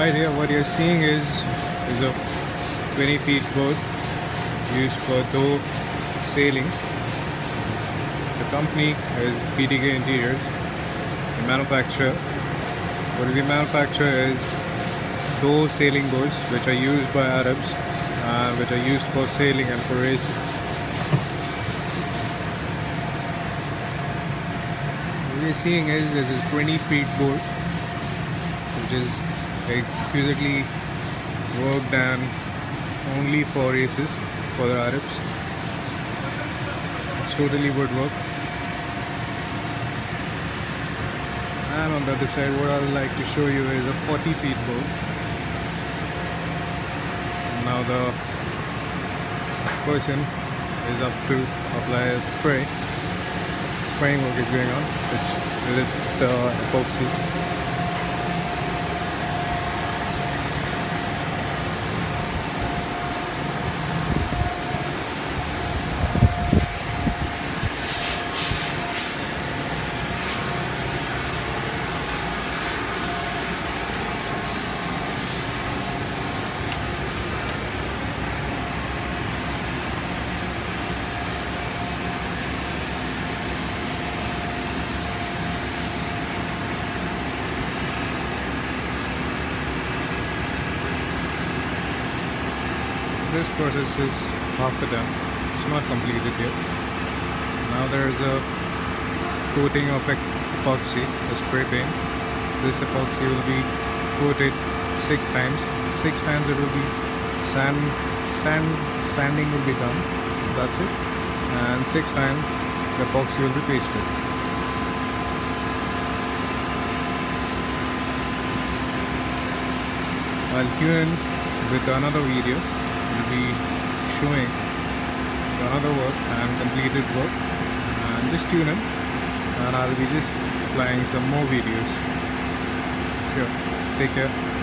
Right here, what you're seeing is a 20 feet boat used for tow sailing. The company is PTK Interiors. The manufacturer, what we manufacture is tow sailing boats, which are used by Arabs, which are used for sailing and for racing. What we're seeing is this is 20 feet boat, which is exquisitely worked and only for races for the Arabs. It's totally woodwork. And on the other side, what I would like to show you is a 40 feet boat. Now the person is up to apply a spray. Spraying work is going on, which with epoxy. This process is half done. It's not completed yet. Now there is a coating of epoxy, the spray paint. This epoxy will be coated 6 times. 6 times it will be sanding will be done. That's it. And 6 times the epoxy will be pasted. I'll tune in with another video. Will be showing another work and completed work, and just tune in and I'll be just applying some more videos. Sure, take care.